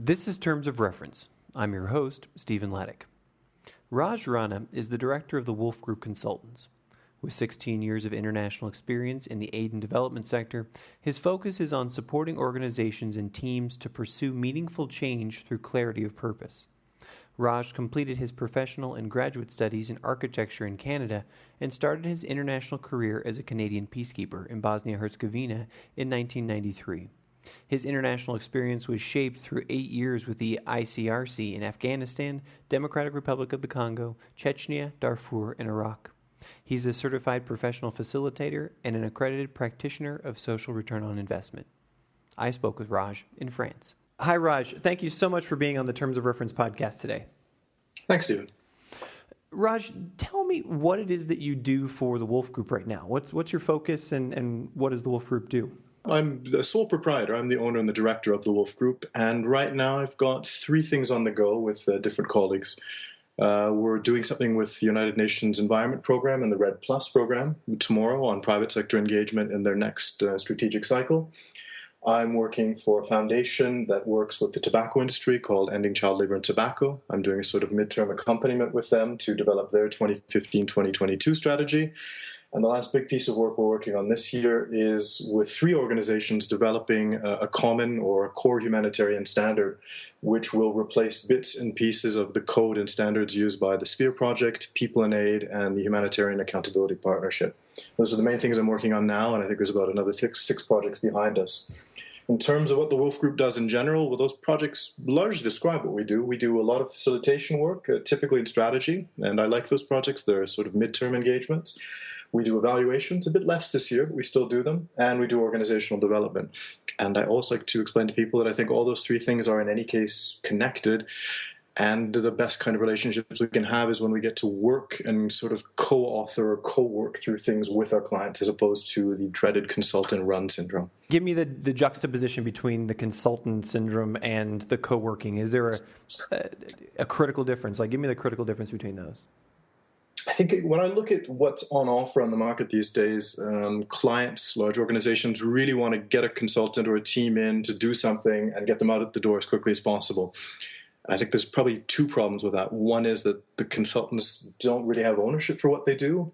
This is Terms of Reference. I'm your host, Stephen Laddick. Raj Rana is the director of the WolfGroup Consultants. With 16 years of international experience in the aid and development sector, his focus is on supporting organizations and teams to pursue meaningful change through clarity of purpose. Raj completed his professional and graduate studies in architecture in Canada and started his international career as a Canadian Peacekeeper in Bosnia-Herzegovina in 1993. His international experience was shaped through 8 years with the ICRC in Afghanistan, Democratic Republic of the Congo, Chechnya, Darfur, and Iraq. He's a Certified Professional Facilitator and an Accredited Practitioner of Social Return on Investment. I spoke with Raj in France. Hi, Raj. Thank you so much for being on the Terms of Reference podcast today. Thanks, Stephen. Raj, tell me what it is that you do for the Wolf Group right now. What's your focus and what does the Wolf Group do? I'm the sole proprietor. I'm the owner and the director of the Wolf Group. And right now I've got 3 things on the go with different colleagues. We're doing something with the United Nations Environment Program and the Red Plus program tomorrow on private sector engagement in their next strategic cycle. I'm working for a foundation that works with the tobacco industry called Ending Child Labor in Tobacco. I'm doing a sort of midterm accompaniment with them to develop their 2015-2022 strategy. And the last big piece of work we're working on this year is with 3 organizations developing a common or core humanitarian standard, which will replace bits and pieces of the code and standards used by the Sphere Project, People in Aid, and the Humanitarian Accountability Partnership. Those are the main things I'm working on now, and I think there's about another 6 projects behind us. In terms of what the Wolf Group does in general, well, those projects largely describe what we do. We do a lot of facilitation work, typically in strategy, and I like those projects. They're sort of midterm engagements. We do evaluations, a bit less this year, but we still do them, and we do organizational development. And I also like to explain to people that I think all those 3 things are in any case connected, and the best kind of relationships we can have is when we get to work and sort of co-author or co-work through things with our clients as opposed to the dreaded consultant run syndrome. Give me the juxtaposition between the consultant syndrome and the co-working. Is there a critical difference? Give me the critical difference between those. I think when I look at what's on offer on the market these days, clients, large organizations really want to get a consultant or a team in to do something and get them out at the door as quickly as possible. And I think there's probably 2 problems with that. One is that the consultants don't really have ownership for what they do.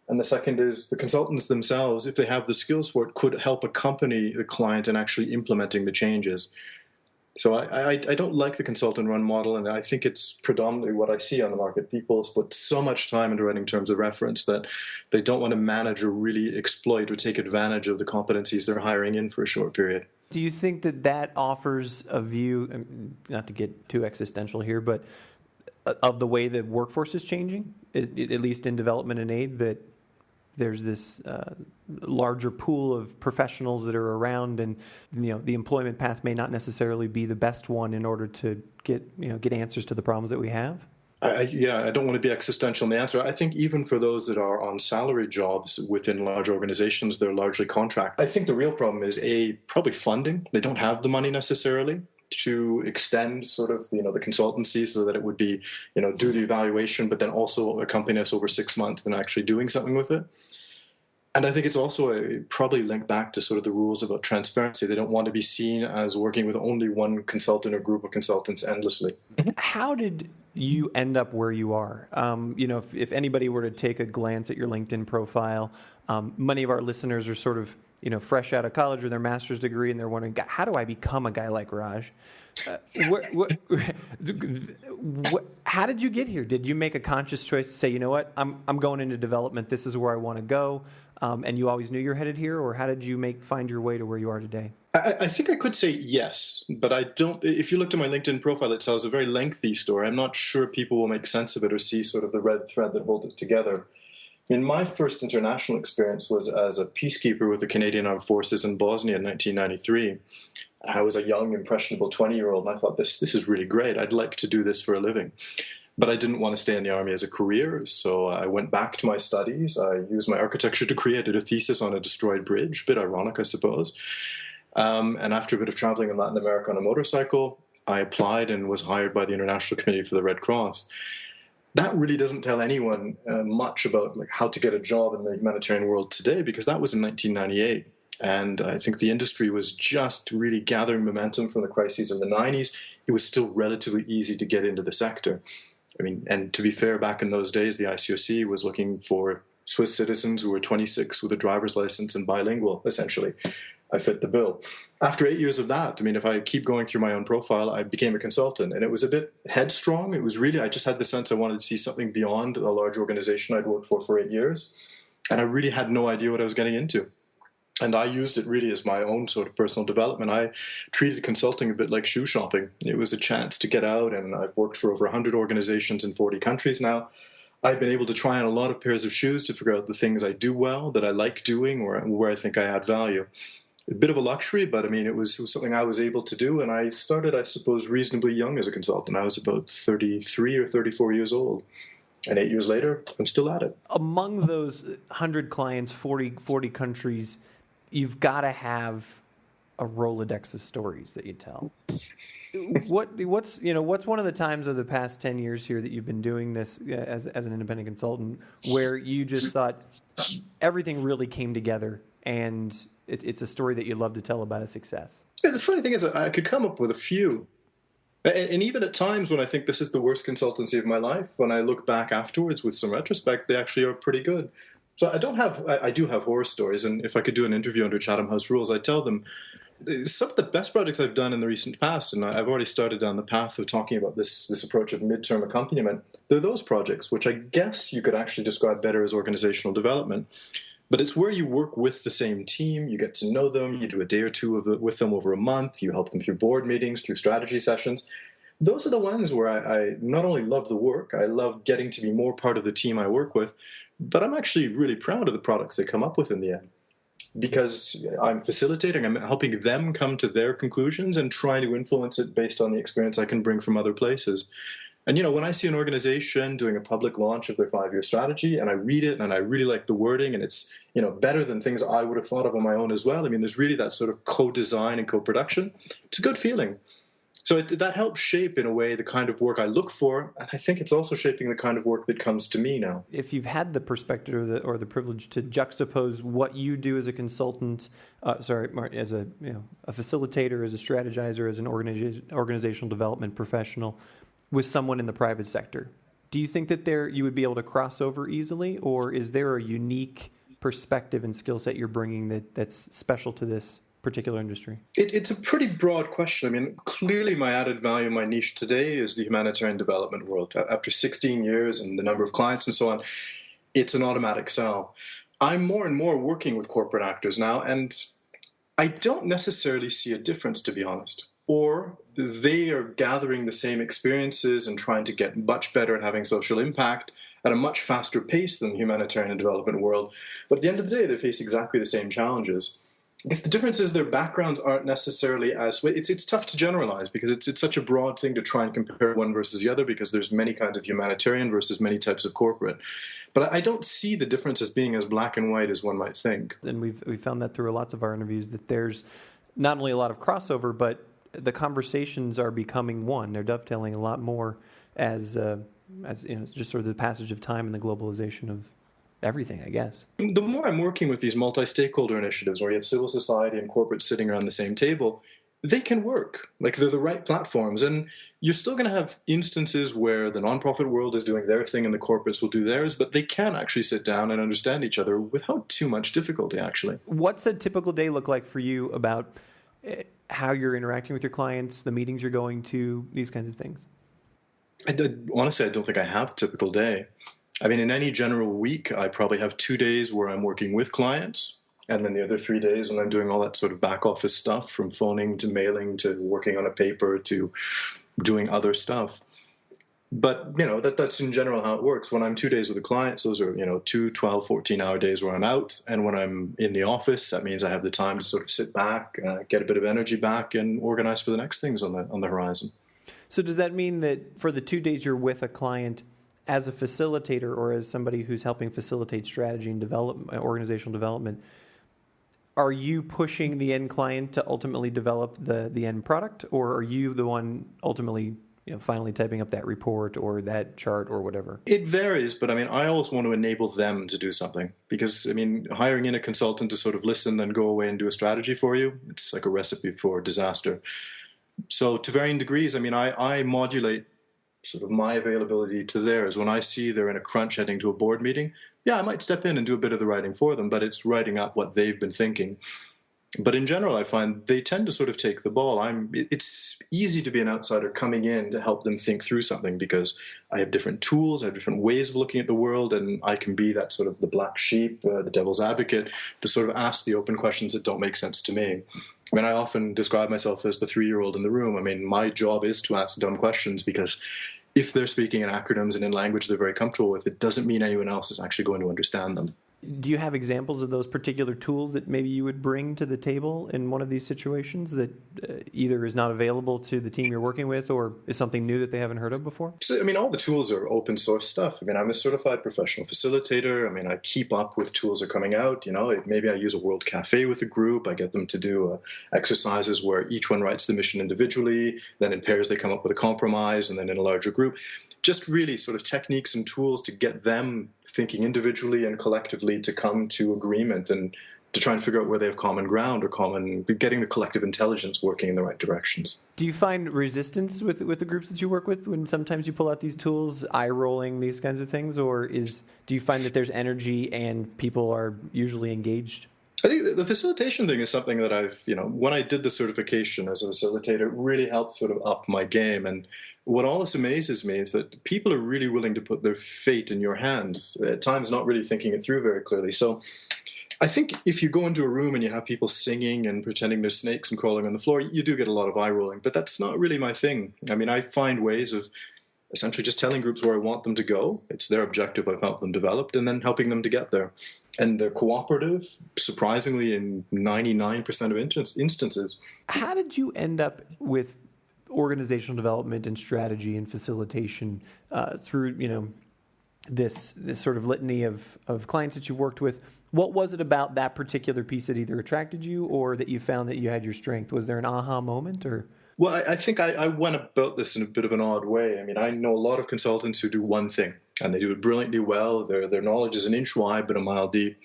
And the second is the consultants themselves, if they have the skills for it, could help accompany the client in actually implementing the changes. So I don't like the consultant-run model, and I think it's predominantly what I see on the market. People put so much time into writing terms of reference that they don't want to manage or really exploit or take advantage of the competencies they're hiring in for a short period. Do you think that offers a view, not to get too existential here, but of the way the workforce is changing, at least in development and aid, that there's this larger pool of professionals that are around, and the employment path may not necessarily be the best one in order to get answers to the problems that we have? I don't want to be existential in the answer. I think even for those that are on salary jobs within large organizations, they're largely contract. I think the real problem is probably funding. They don't have the money necessarily to extend sort of the consultancy so that it would be do the evaluation but then also accompany us over 6 months and actually doing something with it. And I think it's also probably linked back to sort of the rules about transparency. They don't want to be seen as working with only one consultant or group of consultants endlessly. How did you end up where you are? If anybody were to take a glance at your LinkedIn profile, many of our listeners are sort of fresh out of college with their master's degree, and they're wondering, how do I become a guy like Raj? How did you get here? Did you make a conscious choice to say, you know what, I'm going into development, this is where I want to go, and you always knew you're headed here, or how did you find your way to where you are today? I think I could say yes, but I don't. If you looked at my LinkedIn profile, it tells a very lengthy story. I'm not sure people will make sense of it or see sort of the red thread that holds it together. My first international experience was as a peacekeeper with the Canadian Armed Forces in Bosnia in 1993. I was a young, impressionable 20-year-old, and I thought, this is really great. I'd like to do this for a living. But I didn't want to stay in the Army as a career, so I went back to my studies. I used my architecture degree. I did a thesis on a destroyed bridge, a bit ironic, I suppose. And after a bit of traveling in Latin America on a motorcycle, I applied and was hired by the International Committee for the Red Cross. That really doesn't tell anyone much about how to get a job in the humanitarian world today, because that was in 1998. And I think the industry was just really gathering momentum from the crises in the 90s. It was still relatively easy to get into the sector. I mean, and to be fair, back in those days, the ICOC was looking for Swiss citizens who were 26 with a driver's license and bilingual, essentially. I fit the bill. After 8 years of that, I mean, if I keep going through my own profile, I became a consultant, and it was a bit headstrong. It was really, I just had the sense I wanted to see something beyond a large organization I'd worked for 8 years. And I really had no idea what I was getting into. And I used it really as my own sort of personal development. I treated consulting a bit like shoe shopping. It was a chance to get out, and I've worked for over 100 organizations in 40 countries now. I've been able to try on a lot of pairs of shoes to figure out the things I do well, that I like doing, or where I think I add value. A bit of a luxury, but I mean, it was something I was able to do. And I started, I suppose, reasonably young as a consultant. I was about 33 or 34 years old. And 8 years later, I'm still at it. Among those 100 clients, 40 countries, you've got to have a Rolodex of stories that you tell. What's one of the times of the past 10 years here that you've been doing this as an independent consultant where you just thought everything really came together and it's a story that you love to tell about a success? Yeah, the funny thing is I could come up with a few. And even at times when I think this is the worst consultancy of my life, when I look back afterwards with some retrospect, they actually are pretty good. So I do have horror stories, and if I could do an interview under Chatham House rules, I'd tell them some of the best projects I've done in the recent past, and I've already started down the path of talking about this approach of midterm accompaniment. They're those projects, which I guess you could actually describe better as organizational development. But it's where you work with the same team, you get to know them, you do a day or two with them over a month, you help them through board meetings, through strategy sessions. Those are the ones where I not only love the work, I love getting to be more part of the team I work with, but I'm actually really proud of the products they come up with in the end. Because I'm facilitating, I'm helping them come to their conclusions and trying to influence it based on the experience I can bring from other places. And, when I see an organization doing a public launch of their 5-year strategy and I read it and I really like the wording and it's, better than things I would have thought of on my own as well. I mean, there's really that sort of co-design and co-production. It's a good feeling. So that helps shape, in a way, the kind of work I look for. And I think it's also shaping the kind of work that comes to me now. If you've had the perspective or the privilege to juxtapose what you do as a consultant, as a facilitator, as a strategizer, as an organizational development professional, with someone in the private sector, do you think that you would be able to cross over easily, or is there a unique perspective and skill set you're bringing that's special to this particular industry? It's a pretty broad question. I mean, clearly my added value, my niche today is the humanitarian development world. After 16 years and the number of clients and so on, it's an automatic sell. I'm more and more working with corporate actors now, and I don't necessarily see a difference, to be honest. Or they are gathering the same experiences and trying to get much better at having social impact at a much faster pace than the humanitarian and development world. But at the end of the day, they face exactly the same challenges. I guess the difference is their backgrounds aren't necessarily as... It's tough to generalize because it's such a broad thing to try and compare one versus the other because there's many kinds of humanitarian versus many types of corporate. But I don't see the difference as being as black and white as one might think. And we've found that through lots of our interviews that there's not only a lot of crossover, but the conversations are becoming one. They're dovetailing a lot more as just sort of the passage of time and the globalization of everything, I guess. The more I'm working with these multi-stakeholder initiatives where you have civil society and corporate sitting around the same table, they can work. Like, they're the right platforms. And you're still going to have instances where the nonprofit world is doing their thing and the corporates will do theirs, but they can actually sit down and understand each other without too much difficulty, actually. What's a typical day look like for you about how you're interacting with your clients, the meetings you're going to, these kinds of things? Honestly, I don't think I have a typical day. I mean, in any general week, I probably have 2 days where I'm working with clients, and then the other 3 days when I'm doing all that sort of back office stuff, from phoning to mailing to working on a paper to doing other stuff. But, that's in general how it works. When I'm 2 days with the clients, those are, 2, 12, 14-hour days where I'm out. And when I'm in the office, that means I have the time to sort of sit back, get a bit of energy back, and organize for the next things on the horizon. So does that mean that for the 2 days you're with a client, as a facilitator or as somebody who's helping facilitate strategy and organizational development, are you pushing the end client to ultimately develop the end product, or are you the one ultimately finally typing up that report or that chart or whatever? It varies, but I always want to enable them to do something because, hiring in a consultant to sort of listen and go away and do a strategy for you, it's like a recipe for disaster. So to varying degrees, I modulate sort of my availability to theirs. When I see they're in a crunch heading to a board meeting, yeah, I might step in and do a bit of the writing for them, but it's writing up what they've been thinking. But in general, I find they tend to sort of take the ball. It's easy to be an outsider coming in to help them think through something because I have different tools, I have different ways of looking at the world, and I can be that sort of the black sheep, the devil's advocate, to sort of ask the open questions that don't make sense to me. I often describe myself as the 3-year-old in the room. My job is to ask dumb questions because if they're speaking in acronyms and in language they're very comfortable with, it doesn't mean anyone else is actually going to understand them. Do you have examples of those particular tools that maybe you would bring to the table in one of these situations that either is not available to the team you're working with or is something new that they haven't heard of before? So, all the tools are open source stuff. I'm a certified professional facilitator. I keep up with tools that are coming out. Maybe I use a World Cafe with a group. I get them to do exercises where each one writes the mission individually. Then in pairs they come up with a compromise, and then in a larger group. Just really sort of techniques and tools to get them thinking individually and collectively to come to agreement and to try and figure out where they have common ground or getting the collective intelligence working in the right directions. Do you find resistance with the groups that you work with when sometimes you pull out these tools, eye-rolling, these kinds of things, or do you find that there's energy and people are usually engaged? I think the facilitation thing is something that I've, when I did the certification as a facilitator, it really helped sort of up my game. And what always amazes me is that people are really willing to put their fate in your hands, at times not really thinking it through very clearly. So I think if you go into a room and you have people singing and pretending there's snakes and crawling on the floor, you do get a lot of eye rolling. But that's not really my thing. I find ways of essentially just telling groups where I want them to go. It's their objective I've helped them develop, and then helping them to get there. And they're cooperative, surprisingly, in 99% of instances. How did you end up with organizational development and strategy and facilitation through this sort of litany of clients that you worked with? What was it about that particular piece that either attracted you or that you found that you had your strength? Was there an aha moment or? Well, I think I went about this in a bit of an odd way. I know a lot of consultants who do one thing, and they do it brilliantly well. Their knowledge is an inch wide but a mile deep.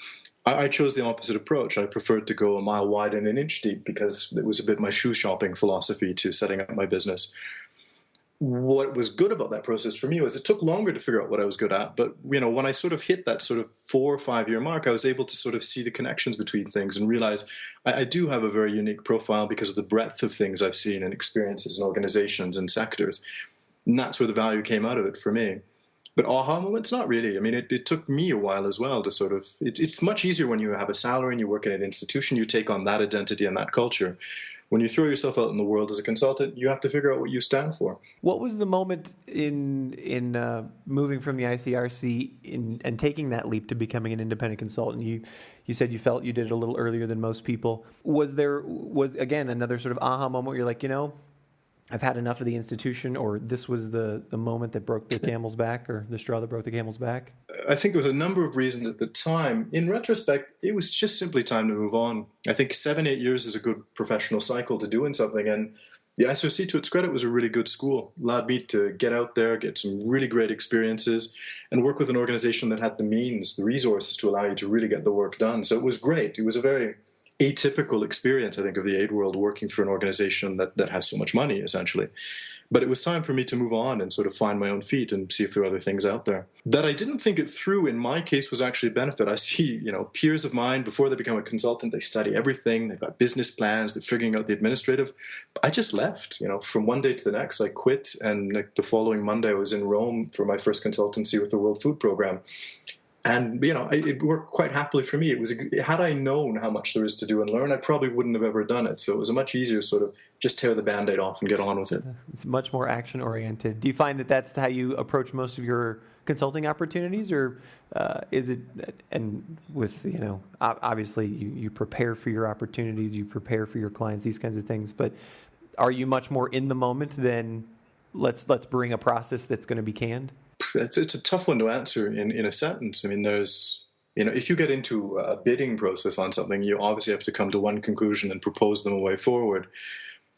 I chose the opposite approach. I preferred to go a mile wide and an inch deep because it was a bit my shoe shopping philosophy to setting up my business. What was good about that process for me was it took longer to figure out what I was good at. But, when I sort of hit that sort of 4 or 5 year mark, I was able to sort of see the connections between things and realize I do have a very unique profile because of the breadth of things I've seen and experiences in organizations and sectors. And that's where the value came out of it for me. But aha moments, not really. It took me a while as well to sort of, it's much easier when you have a salary and you work in an institution, you take on that identity and that culture. When you throw yourself out in the world as a consultant, you have to figure out what you stand for. What was the moment in moving from the ICRC and taking that leap to becoming an independent consultant? You said you felt you did it a little earlier than most people. Was again another sort of aha moment where you're like, I've had enough of the institution, or this was the moment that broke the camel's back, or the straw that broke the camel's back? I think there was a number of reasons at the time. In retrospect, it was just simply time to move on. I think 7-8 years is a good professional cycle to doing something, and the ICRC, to its credit, was a really good school. It allowed me to get out there, get some really great experiences, and work with an organization that had the means, the resources to allow you to really get the work done. So it was great. It was a very atypical experience, I think, of the aid world, working for an organization that has so much money, essentially. But it was time for me to move on and sort of find my own feet and see if there are other things out there. That I didn't think it through, in my case, was actually a benefit. I see, peers of mine, before they become a consultant, they study everything. They've got business plans. They're figuring out the administrative. I just left, from one day to the next. I quit, and the following Monday I was in Rome for my first consultancy with the World Food Program. And, it worked quite happily for me. Had I known how much there is to do and learn, I probably wouldn't have ever done it. So it was a much easier sort of just tear the Band-Aid off and get on with it. It's much more action-oriented. Do you find that that's how you approach most of your consulting opportunities, or is it, and with, obviously you prepare for your opportunities, you prepare for your clients, these kinds of things, but are you much more in the moment than let's bring a process that's going to be canned? It's a tough one to answer in a sentence. There's, if you get into a bidding process on something, you obviously have to come to one conclusion and propose them a way forward.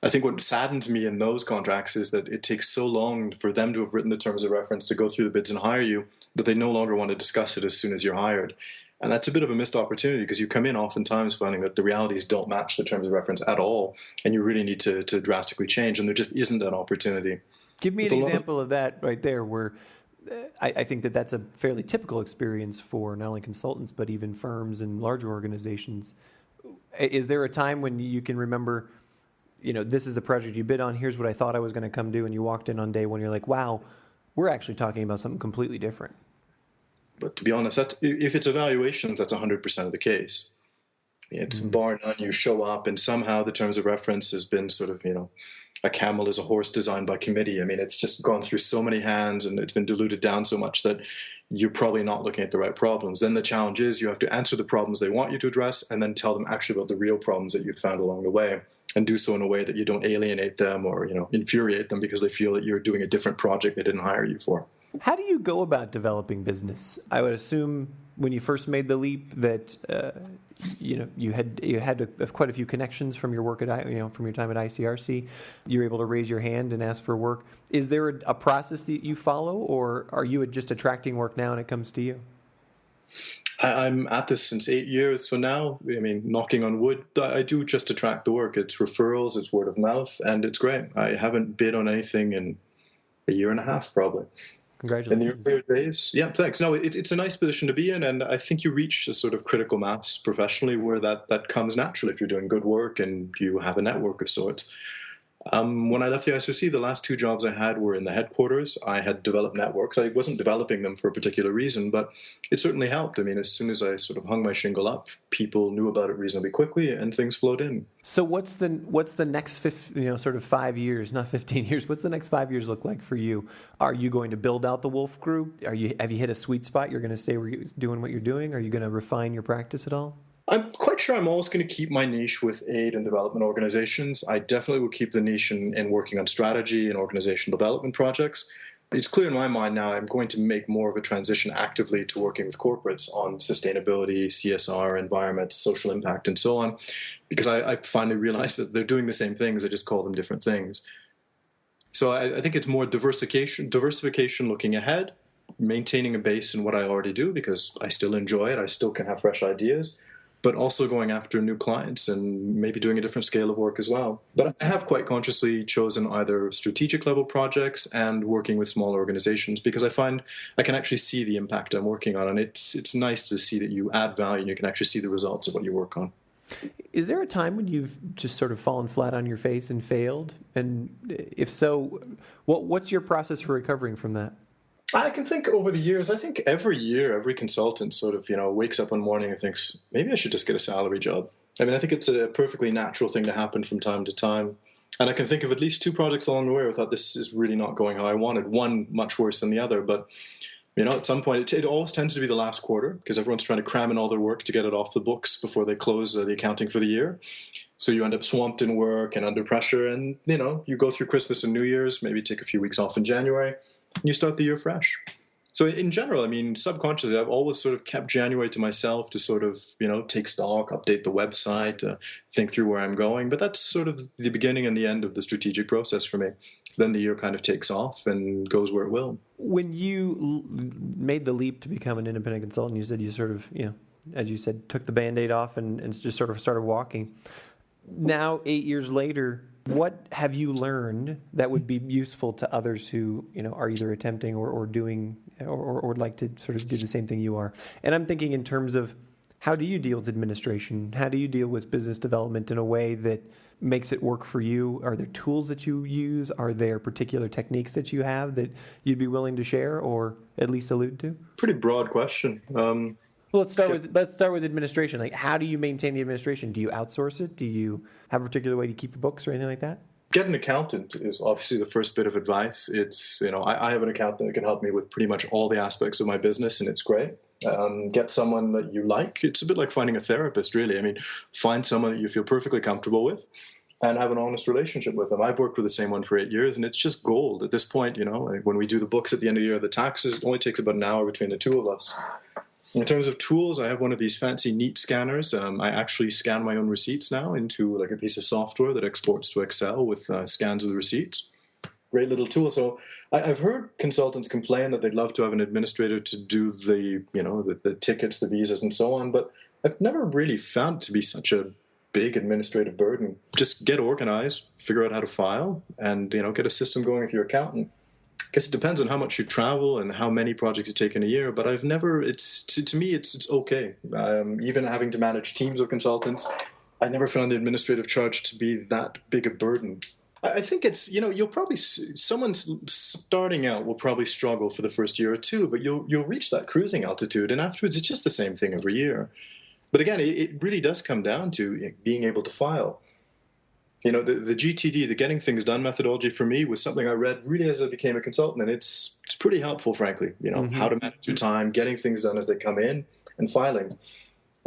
I think what saddens me in those contracts is that it takes so long for them to have written the terms of reference to go through the bids and hire you that they no longer want to discuss it as soon as you're hired. And that's a bit of a missed opportunity because you come in oftentimes finding that the realities don't match the terms of reference at all, and you really need to drastically change, and there just isn't that opportunity. Give me an example of that right there where I think that that's a fairly typical experience for not only consultants but even firms and larger organizations. Is there a time when you can remember, this is a project you bid on, here's what I thought I was going to come do, and you walked in on day one, you're like, wow, we're actually talking about something completely different? But to be honest, if it's evaluations, that's 100% of the case. It's bar none. You show up, and somehow the terms of reference has been sort of, a camel is a horse designed by committee. I mean, it's just gone through so many hands, and it's been diluted down so much that you're probably not looking at the right problems. Then the challenge is you have to answer the problems they want you to address, and then tell them actually about the real problems that you've found along the way, and do so in a way that you don't alienate them or, infuriate them because they feel that you're doing a different project they didn't hire you for. How do you go about developing business? I would assume when you first made the leap that you had quite a few connections from your work at from your time at ICRC. You're able to raise your hand and ask for work. Is there a process that you follow, or are you just attracting work now and it comes to you? I'm at this since 8 years, so now, knocking on wood, I do just attract the work. It's referrals, it's word of mouth, and it's great. I haven't bid on anything in a year and a half, probably. Congratulations. In the earlier days. Yeah, thanks. No, it's a nice position to be in, and I think you reach a sort of critical mass professionally where that comes naturally if you're doing good work and you have a network of sorts. When I left the ICRC, the last 2 jobs I had were in the headquarters. I had developed networks. I wasn't developing them for a particular reason, but it certainly helped. As soon as I sort of hung my shingle up, people knew about it reasonably quickly, and things flowed in. So what's the next 5 years, not 15 years? What's the next 5 years look like for you? Are you going to build out the Wolf Group? Have you hit a sweet spot? You're going to stay doing what you're doing? Are you going to refine your practice at all? I'm quite sure I'm always going to keep my niche with aid and development organizations. I definitely will keep the niche in working on strategy and organizational development projects. It's clear in my mind now I'm going to make more of a transition actively to working with corporates on sustainability, CSR, environment, social impact, and so on, because I finally realized that they're doing the same things, I just call them different things. So I think it's more diversification looking ahead, maintaining a base in what I already do because I still enjoy it, I still can have fresh ideas, but also going after new clients and maybe doing a different scale of work as well. But I have quite consciously chosen either strategic level projects and working with small organizations because I find I can actually see the impact I'm working on. And it's nice to see that you add value and you can actually see the results of what you work on. Is there a time when you've just sort of fallen flat on your face and failed? And if so, what's your process for recovering from that? I can think over the years, I think every year, every consultant sort of, wakes up one morning and thinks, maybe I should just get a salary job. I think it's a perfectly natural thing to happen from time to time. And I can think of at least 2 projects along the way where I thought this is really not going how I wanted. One much worse than the other. But, at some point, it always tends to be the last quarter because everyone's trying to cram in all their work to get it off the books before they close the accounting for the year. So you end up swamped in work and under pressure. And, you go through Christmas and New Year's, maybe take a few weeks off in January. And you start the year fresh. So in general, subconsciously, I've always sort of kept January to myself to sort of, take stock, update the website, think through where I'm going. But that's sort of the beginning and the end of the strategic process for me. Then the year kind of takes off and goes where it will. When you made the leap to become an independent consultant, you said you sort of, as you said, took the Band-Aid off and just sort of started walking. Now, 8 years later, what have you learned that would be useful to others who, are either attempting or doing or would like to sort of do the same thing you are? And I'm thinking in terms of how do you deal with administration? How do you deal with business development in a way that makes it work for you? Are there tools that you use? Are there particular techniques that you have that you'd be willing to share or at least allude to? Pretty broad question. Well, let's start with administration. Like, how do you maintain the administration? Do you outsource it? Do you have a particular way to keep your books or anything like that? Get an accountant is obviously the first bit of advice. It's, I have an accountant that can help me with pretty much all the aspects of my business, and it's great. Get someone that you like. It's a bit like finding a therapist, really. Find someone that you feel perfectly comfortable with and have an honest relationship with them. I've worked with the same one for 8 years, and it's just gold. At this point, when we do the books at the end of the year, the taxes, it only takes about an hour between the two of us. In terms of tools, I have one of these fancy neat scanners. I actually scan my own receipts now into like a piece of software that exports to Excel with scans of the receipts. Great little tool. So I've heard consultants complain that they'd love to have an administrator to do the tickets, the visas, and so on, but I've never really found it to be such a big administrative burden. Just get organized, figure out how to file, and get a system going with your accountant. I guess it depends on how much you travel and how many projects you take in a year, but to me, it's okay. Even having to manage teams of consultants, I never found the administrative charge to be that big a burden. I think it's, someone starting out will probably struggle for the first year or two, but you'll reach that cruising altitude, and afterwards it's just the same thing every year. But again, it really does come down to being able to file. The GTD, the Getting Things Done methodology, for me was something I read really as I became a consultant, and it's pretty helpful, frankly. How to manage your time, getting things done as they come in, and filing.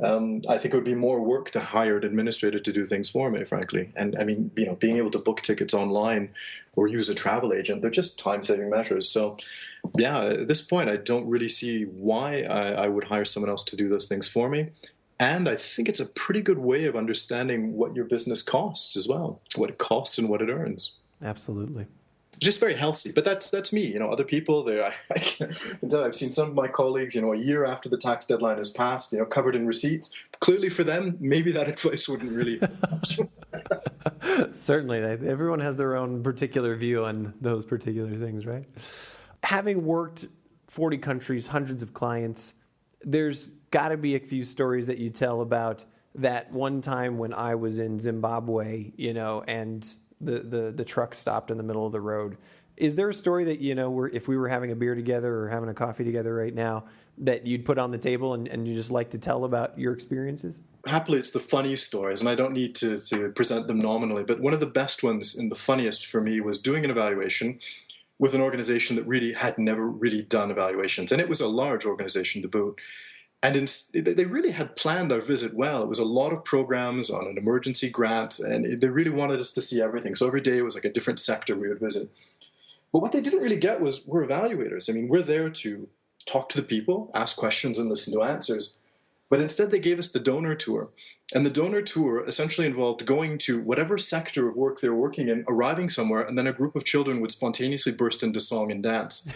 I think it would be more work to hire an administrator to do things for me, frankly. And I mean, being able to book tickets online or use a travel agent, they're just time-saving measures. So, yeah, at this point, I don't really see why I would hire someone else to do those things for me. And I think it's a pretty good way of understanding what your business costs as well, what it costs and what it earns. Absolutely. Just very healthy, but that's me. Other people there. I've seen some of my colleagues. A year after the tax deadline has passed, covered in receipts. Clearly, for them, maybe that advice wouldn't really. Certainly, everyone has their own particular view on those particular things, right? Having worked 40 countries, hundreds of clients, there's got to be a few stories that you tell about that one time when I was in Zimbabwe, and the truck stopped in the middle of the road. Is there a story that, if we were having a beer together or having a coffee together right now, that you'd put on the table and you just like to tell about your experiences? Happily, it's the funniest stories, and I don't need to present them nominally, but one of the best ones and the funniest for me was doing an evaluation with an organization that really had never really done evaluations. And it was a large organization to boot. And they really had planned our visit well. It was a lot of programs on an emergency grant, and they really wanted us to see everything. So every day it was like a different sector we would visit. But what they didn't really get was we're evaluators. I mean, we're there to talk to the people, ask questions, and listen to answers. But instead they gave us the donor tour. And the donor tour essentially involved going to whatever sector of work they were working in, arriving somewhere, and then a group of children would spontaneously burst into song and dance.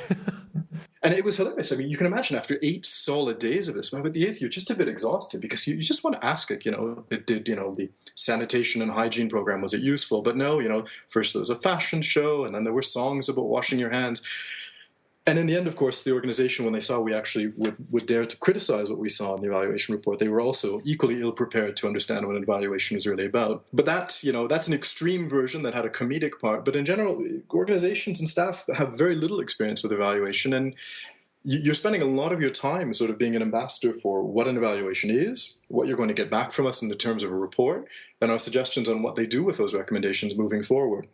And it was hilarious. I mean, you can imagine after 8 solid days of this, by the 8th, you're just a bit exhausted because you just want to ask it, did the sanitation and hygiene program, was it useful? But no, first there was a fashion show, and then there were songs about washing your hands. And in the end, of course, the organization, when they saw we actually would dare to criticize what we saw in the evaluation report, they were also equally ill-prepared to understand what an evaluation is really about. But that's an extreme version that had a comedic part. But in general, organizations and staff have very little experience with evaluation, and you're spending a lot of your time sort of being an ambassador for what an evaluation is, what you're going to get back from us in the terms of a report, and our suggestions on what they do with those recommendations moving forward.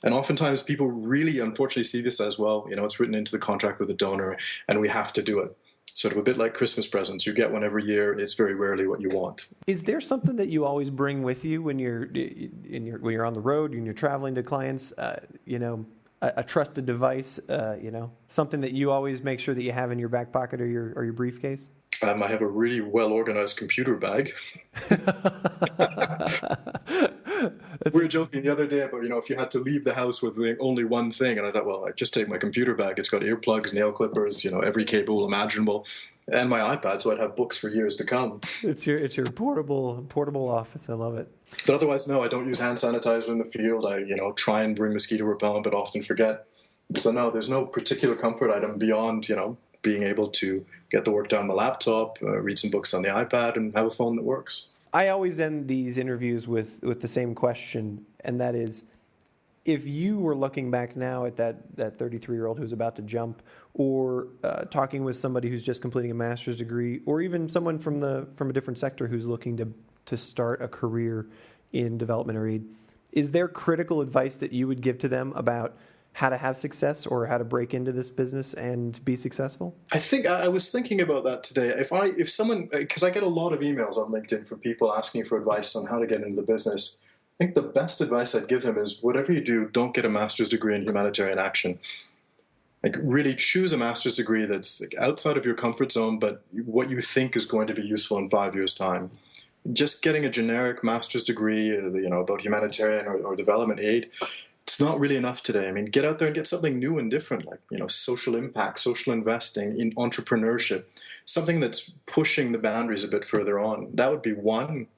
And oftentimes people really, unfortunately, see this as, well, it's written into the contract with the donor and we have to do it. Sort of a bit like Christmas presents. You get one every year. It's very rarely what you want. Is there something that you always bring with you when you're on the road, when you're traveling to clients, a trusted device, something that you always make sure that you have in your back pocket or your briefcase? I have a really well-organized computer bag. We were joking the other day about, if you had to leave the house with only one thing, and I thought, well, I'd just take my computer bag. It's got earplugs, nail clippers, every cable imaginable, and my iPad, so I'd have books for years to come. It's your portable office. I love it. But otherwise, no, I don't use hand sanitizer in the field. I, try and bring mosquito repellent, but often forget. So no, there's no particular comfort item beyond, being able to get the work done on the laptop, read some books on the iPad, and have a phone that works. I always end these interviews with the same question, and that is, if you were looking back now at that 33-year-old who's about to jump, or talking with somebody who's just completing a master's degree, or even someone from a different sector who's looking to start a career in development or aid, is there critical advice that you would give to them about how to have success or how to break into this business and be successful? I think I was thinking about that today. If someone, because I get a lot of emails on LinkedIn from people asking for advice on how to get into the business, I think the best advice I'd give them is, whatever you do, don't get a master's degree in humanitarian action. Like, really choose a master's degree that's like outside of your comfort zone, but what you think is going to be useful in 5 years' time. Just getting a generic master's degree, about humanitarian or development aid, it's not really enough today. I mean, get out there and get something new and different, like, social impact, social investing, in entrepreneurship, something that's pushing the boundaries a bit further on. That would be one.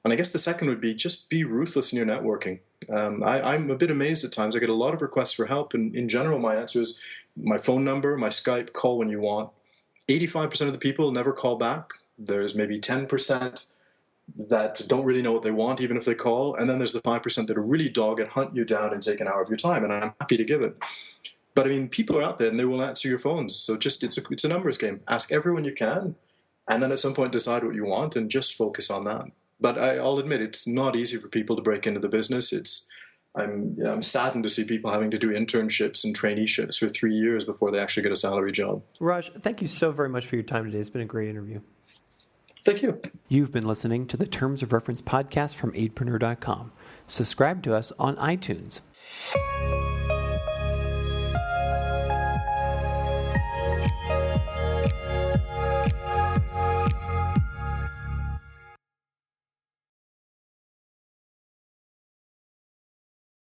And I guess the second would be just be ruthless in your networking. I'm a bit amazed at times. I get a lot of requests for help, and in general, my answer is my phone number, my Skype, call when you want. 85% of the people never call back. There's maybe 10% that don't really know what they want, even if they call. And then there's the 5% that are really dogged, hunt you down, and take an hour of your time. And I'm happy to give it. But I mean, people are out there and they will answer your phones. So just it's a numbers game. Ask everyone you can, and then at some point decide what you want and just focus on that. But I'll admit, it's not easy for people to break into the business. I'm saddened to see people having to do internships and traineeships for 3 years before they actually get a salary job. Raj, thank you so very much for your time today. It's been a great interview. Thank you. You've been listening to the Terms of Reference podcast from Aidpreneur.com. Subscribe to us on iTunes.